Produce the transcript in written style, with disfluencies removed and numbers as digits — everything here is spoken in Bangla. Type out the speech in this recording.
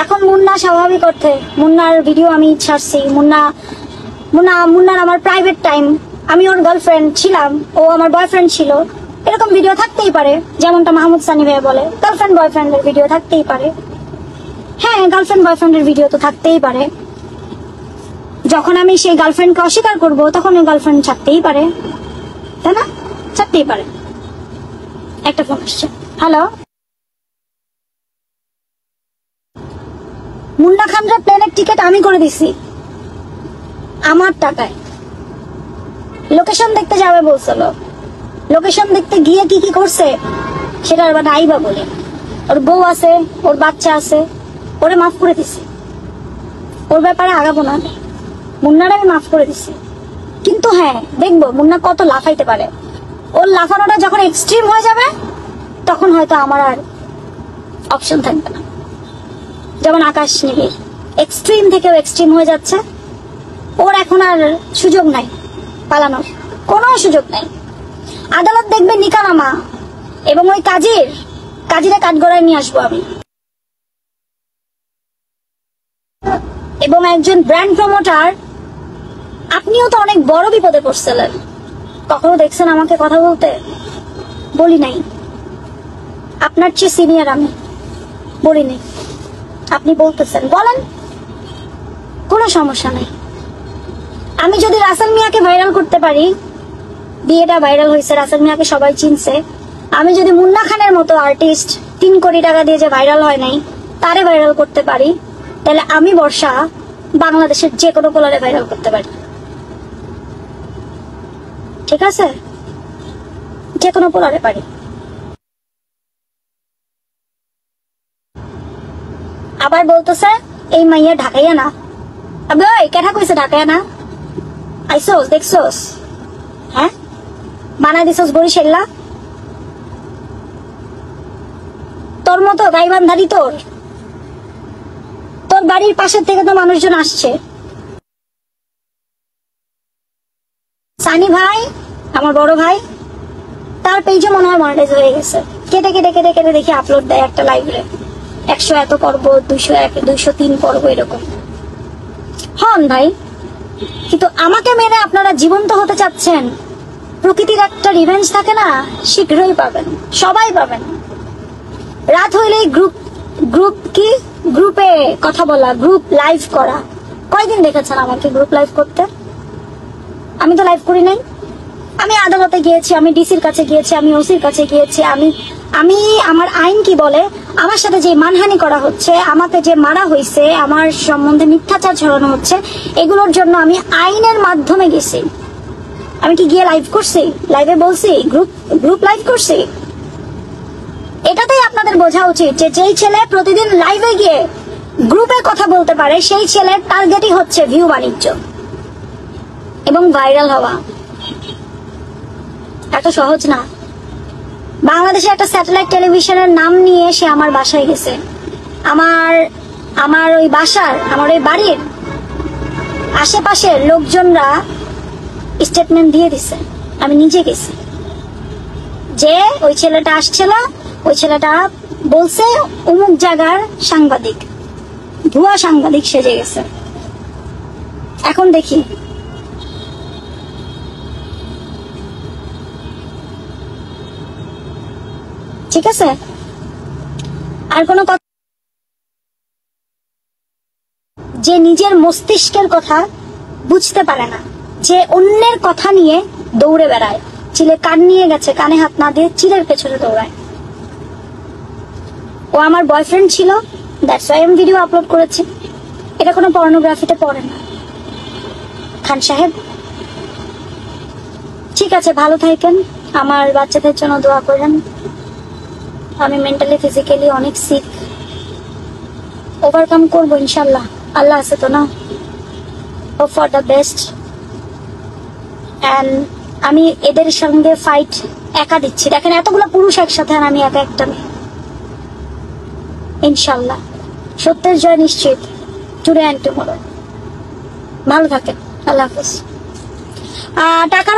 এখন মুন্না স্বাভাবিক অর্থে মুন্নার ভিডিও আমি ছাড়ছি। মুন্নার আমার প্রাইভেট টাইম, আমি ওর গার্লফ্রেন্ড ছিলাম, ও আমার বয়ফ্রেন্ড ছিল, এরকম ভিডিও থাকতেই পারে। যেমনটা মাহমুদ সানি ভাই বলে গার্লফ্রেন্ড বয়ফ্রেন্ডের ভিডিও থাকতেই পারে। হ্যাঁ, গার্লফ্রেন্ড বয়ফ্রেন্ডের ভিডিও তো থাকতেই পারে। যখন আমি সেই গার্লফ্রেন্ডকে অস্বীকার করব তখন ওই গার্লফ্রেন্ড ছাড়তেই পারে, তাই না? ছাড়তেই পারে। একটা ফোন আসছে। হ্যালো, মুন্না খানরা প্লেনের টিকিট আমি করে দিছি আমার টাকায়। লোকেশন দেখতে যাবে বলছিল, লোকেশন দেখতে গিয়ে কি কি করছে সেটা আবার নাইবা বলে। ওর বউ আছে, ওর বাচ্চা আছে, ওরে মাফ করে দিছি, ওর ব্যাপারে আগাবো না। মুন্নার আমি মাফ করে দিছি, কিন্তু হ্যাঁ দেখবো মুন্না কত লাফাইতে পারে। ওর লাফানোটা যখন এক্সট্রিম হয়ে যাবে তখন হয়তো আমার আর অপশন থাকবে না। যেমন আকাশ নিবিড় এক্সট্রিম থেকেও এক্সট্রিম হয়ে যাচ্ছে, ওর এখন আর সুযোগ নাই পালানোর, কোনো সুযোগ নাই। আদালত দেখবে নিকানামা, এবং ওই কাজীরা কাঠগড়ায় নিয়ে আসবো আমি। এবং একজন ব্র্যান্ড প্রমোটার, আপনিও তো অনেক বড় বিপদে পড়ছিলেন। কখনো দেখছেন আমাকে কথা বলতে? বলি নাই। আপনার চেয়ে সিনিয়র আমি, বলি নাই। আপনি বলতেছেন, বলেন, কোনো সমস্যা নাই। আমি যদি রাসেল মিয়াকে ভাইরাল করতে পারি, বিয়েটা ভাইরাল হয়েছে, রাসেল মিয়াকে সবাই চিনছে, আমি যদি মুন্না খানের মতো আর্টিস্ট 3 কোটি টাকা দিয়ে যে ভাইরাল হয় নাই তারে ভাইরাল করতে পারি, তাহলে আমি বর্ষা বাংলাদেশের যে কোনো পোলারে ভাইরাল করতে পারি। ঠিক আছে? যে কোনো পোলারে পারি। আবার বলতেছে এই মাইয়া ঢাকাইয়া না। আবে ওই কেঠা কইছে ঢাকাইয়া না? আইসোস দেখছোস? হ্যাঁ, বানাই দিছোস বরিশাল্লা। তোর মতো গাইবান্ধারি, তোর বাড়ির পাশের থেকে তো মানুষজন আসছে। সানি ভাই, আমার বড় ভাই, তার পেজে মনে হয় মনিটাইজ হয়ে গেছে। কেটে কেটে কেটে কেটে দেখি আপলোড দেয় একটা লাইভে, 100 এত পর্ব, 201, 203 পর্ব এরকম হন ভাই। কিন্তু আমাকে মেরে আপনারা জীবন্ত হতে চাচ্ছেন। প্রকৃতির একটা রিভেঞ্জ থাকে না, শীঘ্রই পাবেন, সবাই পাবেন। রাত হইলেই গ্রুপে কথা বলা, গ্রুপ লাইভ করা। কয়দিন দেখেছেন আমাকে গ্রুপ লাইভ করতে? আমি তো লাইভ করি নাই। আমি আদালতে গিয়েছি, আমি ডিসির কাছে গিয়েছি, আমি ওসির কাছে গিয়েছি। আমি আমার আইন কি বলে, আমার সাথে যে মানহানি করা হচ্ছে, আমাকে যে মারা হয়েছে, আমার সম্বন্ধে মিথ্যাচার ছড়ানো হচ্ছে, এগুলোর জন্য আমি আইনের মাধ্যমে গেছি। আমি কি গিয়ে লাইভ করছি? লাইভে বলছি গ্রুপ লাইভ করছি? এটাতেই আপনাদের বোঝা উচিত যে যেই ছেলে প্রতিদিন লাইভে গিয়ে গ্রুপে কথা বলতে পারে সেই ছেলের টার্গেটই হচ্ছে ভিউ বাণিজ্য এবং ভাইরাল হওয়া। এত সহজ না। বাংলাদেশে একটা স্যাটেলাইট টেলিভিশনের নাম নিয়ে সে আমার বাসায় গেছে। আমার ওই বাড়ির আশেপাশের লোকজনরা স্টেটমেন্ট দিয়ে দিছে। আমি নিজে গেছি, যে ওই ছেলেটা আসছিল, ওই ছেলেটা বলছে অমুক জায়গার সাংবাদিক, ভুয়া সাংবাদিক সেজে গেছে। এখন দেখি ঠিক আছে। আর কোনো কথা, যে নিজের মস্তিষ্কের কথা বুঝতে পারে না, যে অন্যের কথা নিয়ে দৌড়ে বেড়ায়, চিলে কান নিয়ে গেছে, কানে হাত না দিয়ে চিলের পেছনে দৌড়ায়। ও আমার বয়ফ্রেন্ড ছিল, দ্যাটস ওয়াই আমি ভিডিও আপলোড করেছি। এটা কোনো পর্নোগ্রাফিতে পড়ে না খান সাহেব। ঠিক আছে, ভালো থাকেন, আমার বাচ্চাদের জন্য দোয়া করেন। আমি মেন্টালি ফিজিক্যালি অনেক সিক, ওভারকাম করবো ইনশাল্লাহ। আল্লাহ আছে তো না? Hope for the best. And আমি এদের সঙ্গে ফাইট একা দিচ্ছি। দেখেন এতগুলো পুরুষ একসাথে, আর আমি একা একটা মেয়ে। ইনশাল্লাহ সত্যের জয় নিশ্চিত। Today and tomorrow. ভালো থাকেন, আল্লাহ হাফেজ। টাকার